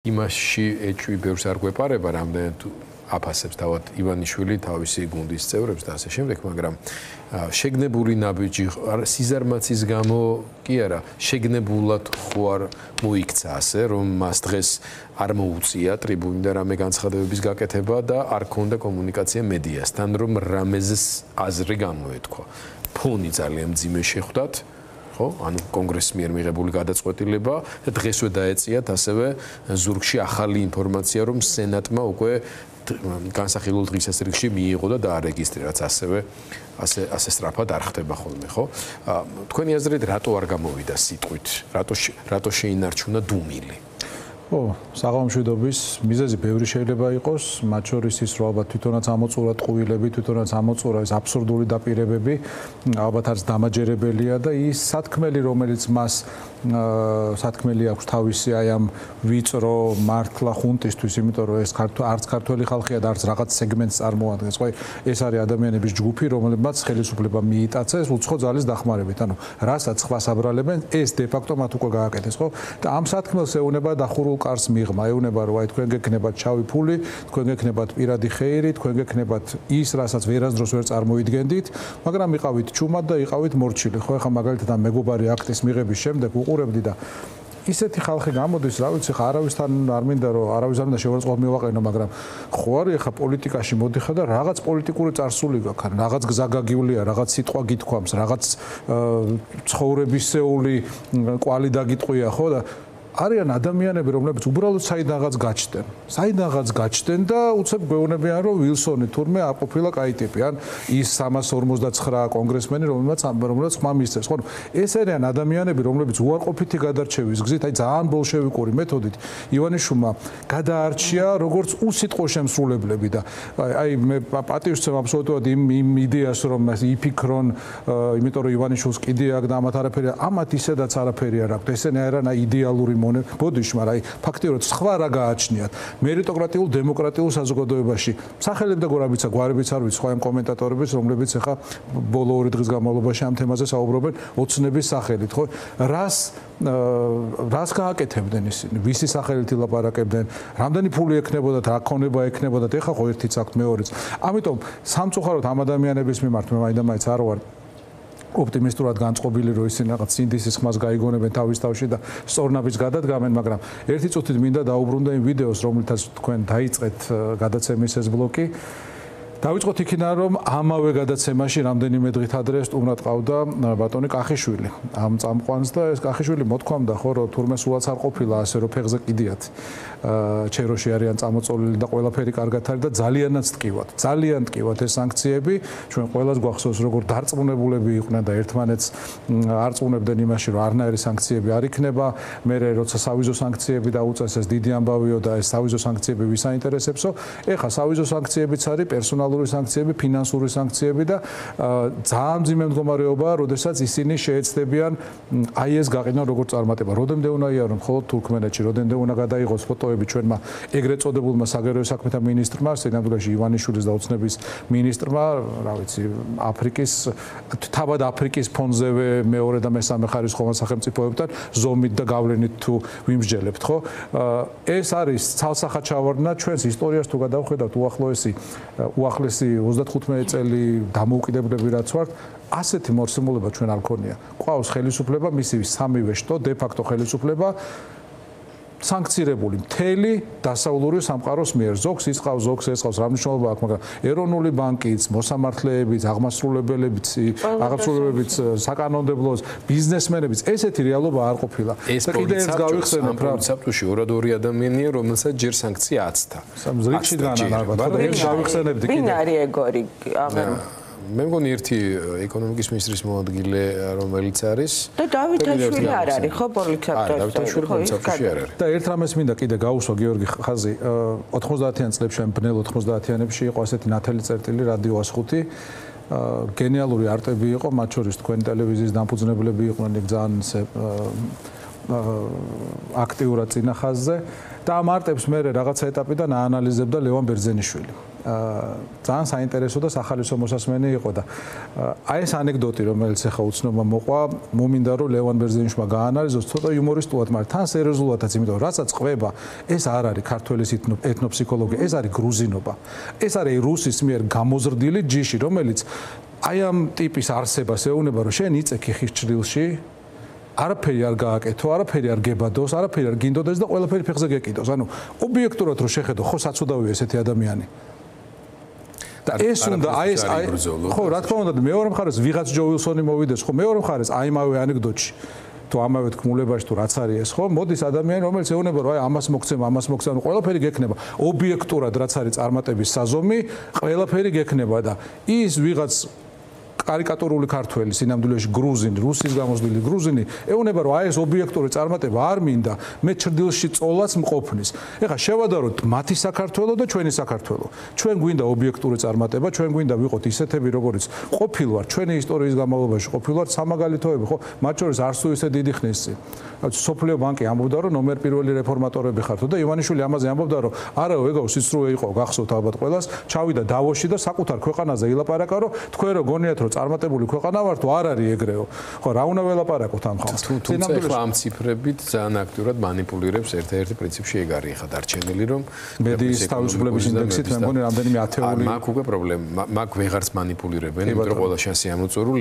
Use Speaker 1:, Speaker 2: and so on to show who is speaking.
Speaker 1: იმაში ეჭვი ბევრს არ გვეპარება, რამდენად აფასებს თავად ივანიშვილი თავისი გუნდის წევრებს და ასე შემდეგ, მაგრამ შეგნებული ნაბიჯი სიზარმაცის გამო კი არა, შეგნებულად ხო არ მოიქცა ასე, რომ მას დღეს არ მოუწია ტრიბუნიდან რამე განცხადებების გაკეთება და არ ქონდა კომუნიკაცია მედიასთან, რომ რამეზე აზრი გამოეთქვა. ფონი ძალიან მძიმე შეხვდათ. ანუ კონგრესის მიერ მიღებული გადაწყვეტილება და დღესვე დაეწიათ ასევე ზურგში ახალი ინფორმაცია, რომ სენატმა უკვე განსახილულ დღესასრიგში მიიღო და დაარეგისტრირა, ასე სწრაფად არ ხდება ხოლმე, ხო? თქვენი აზრით რატო არ გამოვიდა სიტყვით? რატო შეინარჩუნა დუმილი?
Speaker 2: ო, საღამომშვიდობის მიზეზი ბევრი შეიძლება იყოს, მათ შორის ის, რომ ალბათ თვითონაც ამოწურა ტყუილები, თვითონაც ამოწურა ეს აბსურდული დაპირებები, ალბათ არც დამაჯერებელია და ის სათქმელი, რომელიც მას სათქმელი აქვს თავისი აი ამ ვიწრო მართლა ხუნტისთვის, იმიტომ რომ ეს არც ქართველი ხალხია და არც რაღაც სეგმენტს წარმოადგენს, ხო? ეს არის ადამიანების ჯგუფი, რომლებმაც ხელისუფლება მიიტაცეს უცხო ძალის დახმარებით. ანუ რასაც ხვას აბრალებენ, ეს დე ფაქტო მათ უკვე გააკეთეს, ხო? და ამ სათქმელს ეუნება დახურულ კარს მიღმა, ეუნება რომ აი თქვენ გექნებათ შავი ფული, თქვენ გექნებათ პირადი ხეირი, თქვენ გექნებათ ის, რასაც ვერასდროს ვერ წარმოიდგენდით, მაგრამ იყავით ჩუმად და იყავით მორჩილი, ხო? ეხლა მაგალითად ამ მეგობარი აქტის მიღების შემდეგ უყურებდი და ისეთი ხალხი გამოდის, რა ვიცი, ხა არავისთან არ მინდა რომ არავის არ მინდა შევარწყოთ მივაყენო, მაგრამ ხო არის ეხა პოლიტიკაში მოდიხარ და რაღაც პოლიტიკური წარსული გაქვს, რაღაც გზა გაგივლია, რაღაც სიტყვა გითქვამს, რაღაც ცხოვრებისეული კვალი დაგიტყვია, ხო და არიან ადამიანები, რომლებიც უბრალოდ საიდანღაც გაჩნდნენ და უცებ გვეუბნებიან, რომ ვილსონი თურმე არ ყოფილა კაი ტიპი, ან ის 359 კონგრესმენი, რომელსაც ხმა მისცეს, ხო? ეს არიან ადამიანები, რომლებიც უარყოფითი გადარჩევის გზით, აი ძალიან ბოლშევიკური მეთოდით ივანიშვილმა გადაარჩია როგორც უსიტყვო შემსრულებლები და აი მე პატივს ვცემ აბსოლუტურად იმ იდეას, რომ იფიქრონ, იმიტომ რომ ივანიშვილს კიდე აქვს და ამათ არაფერი, ამათ ისედაც არაფერი არ აქვს. ესენი არიან იდეალური ბოდიში, მაგრამ აი ფაქტიურად სხვა რა გააჩნიათ მერიტოკრატიულ დემოკრატიულ საზოგადოებაში. სახელებდა გვარებიც არ ვიცი, სხვა იმ კომენტატორების, რომლებიც ახლა ბოლო 2 დღის განმავლობაში ამ თემაზე საუბრობენ ოცნების სახელით, ხო? რას გააკეთებდნენ ისინი? ვისი სახელით ილაპარაკებდნენ? რამდენი ფული ექნებოდათ, რა ქონება ექნებოდათ? ეხლა ხო ერთიც აქვს, მეორეც. ამიტომ სამწუხაროდ ამ ადამიანების მიმართ მე მაინც არ ვარ ოპტიმისტურად განწყობილი, რომ ისინი რაღაც სინდისის ხმას გაიგონებენ თავის თავში და სწორნაბიჯს გადადგამენ, მაგრამ ერთი წუთით მინდა დაუბრუნდე იმ ვიდეოს, რომლითაც თქვენ დაიწყეთ გადაცემის ეს ბლოკი. დავიწყოთ იქიდან, რომ ამავე გადაცემაში რამდენიმე დღით ადრე სტუმრად ყავდა ბატონი კახიშვილი. ამ წამყვანს და ეს კახიშვილი მოთქვამდა, ხო, რომ თურმე სულაც არ ყოფილა ასე, რომ ფეხზე კიდიათ ჩეროში არიან წამოწოლილი და ყველაფერი კარგად არის და ძალიან ტკივათ ეს სანქციები. ჩვენ ყველას გვახსოვს, როგორ დარწმუნებულები იყვნენ და ერთმანეთს არ წუნებდნენ იმაში, რომ არნაირი სანქციები არ იქნება. მერე როცა სავიზო სანქციები დაუწეს, ეს დიდი ამბავიო და ეს სავიზო სანქციები ვის აინტერესებსო? ეხა სავიზო სანქციებიც არის პერსონალური სანქციები, ფინანსური სანქციები და ძალიან მძიმე მდგომარეობაა, როდესაც ისინი შეეცდებიან აი ეს გაყიდონ როგორც წარმატება. როდემდე უნდა იარონ მხოლოდ თურქმენეთში, როდემდე უნდა გადაიღოს ფოტოები ჩვენმა ეგრეთ წოდებულმა საგარეო საქმეთა მინისტრმა, სინამდვილეში ივანიშვილის და ოცნების მინისტრმა, რა ვიცი, თავად აფრიკის ფონზევე მეორე და მესამე ხარისხოვან სახელმწიფოებთან ზომით და გავლენით თუ ვიმსჯელებთ, ხო? ეს არის ცალსახაჩავარდნა ჩვენს ისტორიას თუ გადავხედავთ უახლესი 35 წელი დამოუკიდებლები რაც ვართ, ასეთი მორსმულობა ჩვენ არ გქონია. ყავს ხელისუფლება, მისი სამივე შტო, დე ფაქტო ხელისუფლება სანქცირებული მთელი დასავლური სამყაროს მიერ. ზოგს ისყავს, ზოგს ესყავს, რა მნიშვნელობა აქვს, მაგრამ ეროვნული ბანკიც, მოსამართლეებიც, აღმასრულებლებიც, საკანონმდებლოც, ბიზნესმენებიც, ესეთი რეალობა არ ყოფილა.
Speaker 1: და კიდე ერთ გავიხსენებ, რა საფრთხეში 2 ადამიანია, რომელსაც ჯერ სანქცია აცდა.
Speaker 2: რიგში დგანან ალბათ, და ერთ გავიხსენებდი კიდე.
Speaker 3: ვინ არის ეგორი?
Speaker 1: მე მგონი ერთი ეკონომიკის მინისტრის მოადგილე, რომელიც არის
Speaker 3: და დავითაშვილი არ არის, ხო, პოლიციაში?
Speaker 1: დავითაშვილი პოლიციაში არ არის.
Speaker 2: და ერთ რამეს მინდა კიდე გაუსვა გიორგი ხაზი, 90-იან წლებში, ბნელ 90-იანებში იყო ასეთი ნათელი წერტილი რადიო 105. გენიალური არტები იყო, მათ შორის თქვენი ტელევიზიის დამფუძნებლები იყვნენ, ძალიან აქტიურად წინა ხაზზე და ამ არტებს მე რაღაცა ეტაპიდან აანალიზებდა ლევან ბერძენიშვილი. ძალიან საინტერესო და სახალისო მოსასმენი იყო და აი ეს ანეკდოტი რომელიც ახლა უცნობა მოყვა მომინდა რომ ლევან ბერძენიშვილმა გაანალიზოს ცოტა იუმორისტულად მაგრამ თან სერიოზულადაც იმიტომ რასაც ყვება ეს არ არის ქართველის ეთნოფსიქოლოგია ეს არის გრუზინობა ეს არის რუსის მიერ გამოზრდილი ჯიში რომელიც აი ამ ტიპის არსებას ეუბნება რომ შენ იწექი ხის ჭრილში არაფერი არ გააკეთო, არაფერი არ გებადოს, არაფერი არ გინდოდეს და ყველაფერი ფეხზე გეკიდოს. ანუ ობიექტურად რო შეხედო, ხო საცუდავია ესეთი ადამიანი. და ეს უნდა აი ეს ხო რა თქმა უნდა მეორე მხარეს ვიღაც ჯო უილსონი მოვიდეს, ხო მეორე მხარეს აი ამავე ანეკდოტში თუ ამავე თქმულებაში თუ რაც არის ეს, ხო მოდის ადამიანი რომელიც ეუბნება რომ აი ამას მოგცემ, ყველაფერი გექნება. ობიექტურად რაც არის წარმატების საზომი, ყველაფერი გექნება და ის ვიღაც კარიკატურული ქართველი, სინამდვილეში გრუზინი, რუსის გამოსდილი გრუზინი, ეუბნება რომ აი ეს ობიექტური წარმატება არ მინდა, მე ჭრდილში წოლაც მყოფნის. ეხლა შევადაროთ მათი საქართველო და ჩვენი საქართველო. ჩვენ გვინდა ობიექტური წარმატება, ჩვენ გვინდა ვიყოთ ისეთები, როგორიც ყოფილვარ ჩვენი ისტორიის განმავლობაში, ყოფილვარ სამაგალითოები, ხო? მათ შორის არც თუ ისე დიდი ხნის წინ. სოფლიო ბანკი ამბობდა რომ ნომერ პირველი რეფორმატორები ხართო და ივანიშვილი ამაზე ამბობდა რომ არაო ეგაო სიცრუე იყო, გახსოვთ ალბათ ყველას, ჩავიდა დავოში და საკუთარ ქვეყანაზე ილაპარაკა რომ თქვენ რო გონიათ რომ წარმატებული ქვეყანა ვართ, არ არის ეგრეო. ხო, რა უნდა ველაპარაკოთ ამ ხალხს?
Speaker 1: თუმცა ახლა ამ ციფრებით ძალიან აქტიურად მანიპულირებს ერთ-ერთი პრინციპში ეგ არის ხა დარჩენილი რომ
Speaker 2: მედიის თავისუფლების ინდექსით მე მგონი რამდენიმე ათეული
Speaker 1: მაგ უკვე პრობლემა, მაგ ვეღარც მანიპულირებენ, იმიტომ რომ ყველა შანსი ამოწურულია.